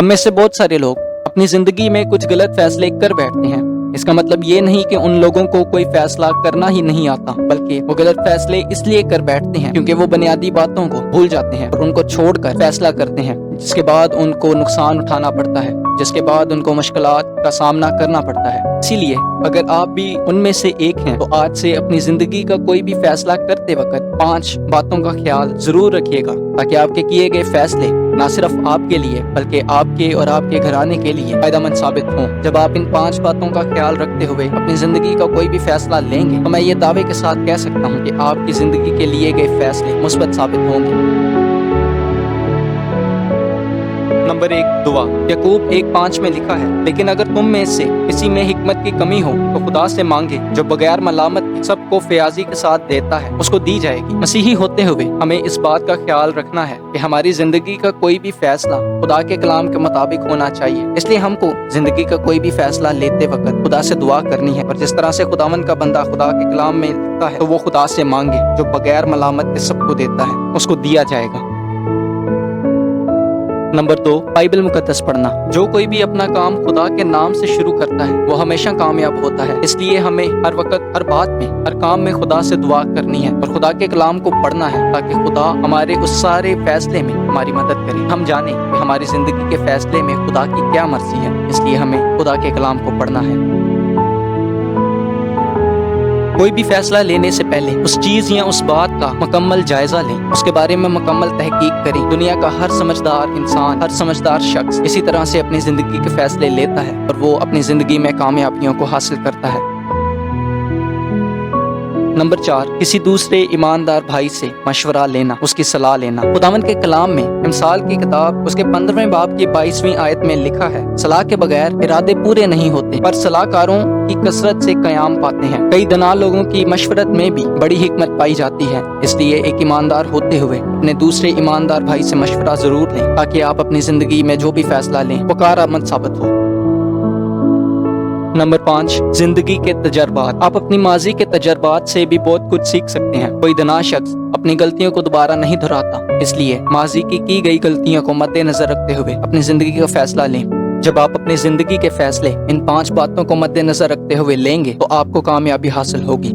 हम में से बहुत सारे लोग अपनी जिंदगी में कुछ गलत फैसले कर बैठते हैं। इसका मतलब ये नहीं कि उन लोगों को कोई फैसला करना ही नहीं आता, बल्कि वो गलत फैसले इसलिए कर बैठते हैं क्योंकि वो बुनियादी बातों को भूल जाते हैं और उनको छोड़कर फैसला करते हैं, जिसके बाद उनको नुकसान उठाना पड़ता है, जिसके बाद उनको मुश्किलात का सामना करना पड़ता है। इसीलिए अगर आप भी उनमें से एक हैं तो आज से अपनी जिंदगी का कोई भी फैसला करते वक्त 5 बातों का ख्याल जरूर रखिएगा, ताकि आपके किए गए फैसले न सिर्फ आपके लिए बल्कि आपके और आपके घराने के लिए फायदेमंद साबित हों। जब आप इन 5 बातों का ख्याल रखते हुए अपनी जिंदगी का कोई भी फैसला लेंगे तो मैं ये दावे के साथ कह सकता हूँ कि आपकी जिंदगी के लिए गए फैसले मुस्बत साबित होंगे। नंबर 1, दुआ। याकूब 1:5 में लिखा है, लेकिन अगर तुम में से किसी में हिकमत की कमी हो तो खुदा से मांगे जो बगैर मलामत के सबको फयाजी के साथ देता है, उसको दी जाएगी। मसीही होते हुए हमें इस बात का ख्याल रखना है कि हमारी जिंदगी का कोई भी फैसला खुदा के कलाम के मुताबिक होना चाहिए। इसलिए हमको जिंदगी का कोई भी फैसला लेते वक्त खुदा से दुआ करनी है, और जिस तरह से खुदावन का बंदा खुदा के कलाम में लिखता है तो वो खुदा से मांगे जो बगैर मलामत के सबको देता है, उसको दिया जाएगा। नंबर 2, बाइबल मुकद्दस पढ़ना। जो कोई भी अपना काम खुदा के नाम से शुरू करता है वो हमेशा कामयाब होता है। इसलिए हमें हर वक्त, हर बात में, हर काम में खुदा से दुआ करनी है और खुदा के कलाम को पढ़ना है, ताकि खुदा हमारे उस सारे फैसले में हमारी मदद करे। हम जाने कि हमारी जिंदगी के फैसले में खुदा की क्या मर्जी है, इसलिए हमें खुदा के कलाम को पढ़ना है। कोई भी फैसला लेने से पहले उस चीज या उस बात का मुकम्मल जायजा लें, उसके बारे में मुकम्मल तहकीक करें। दुनिया का हर समझदार इंसान, हर समझदार शख्स इसी तरह से अपनी जिंदगी के फैसले लेता है और वो अपनी जिंदगी में कामयाबियों को हासिल करता है। नंबर 4, किसी दूसरे ईमानदार भाई से मशवरा लेना, उसकी सलाह लेना। खुदावंद के कलाम में इमसाल की किताब उसके 15वें बाब की 22वीं आयत में लिखा है, सलाह के बगैर इरादे पूरे नहीं होते, पर सलाहकारों की कसरत से कयाम पाते हैं। कई दना लोगों की मशवरत में भी बड़ी हिकमत पाई जाती है। इसलिए एक ईमानदार होते हुए अपने दूसरे ईमानदार भाई से मशवरा जरूर लें, ताकि आप अपनी जिंदगी में जो भी फैसला लें वो कारआमद साबित हो। नंबर 5, जिंदगी के तजर्बात। आप अपनी माजी के तजर्बात से भी बहुत कुछ सीख सकते हैं। कोई दना शख्स अपनी गलतियों को दोबारा नहीं दोहराता, इसलिए माजी की गई गलतियों को मद्देनजर रखते हुए अपनी जिंदगी का फैसला लें। जब आप अपनी जिंदगी के फैसले इन 5 बातों को मद्देनजर रखते हुए लेंगे तो आपको कामयाबी हासिल होगी।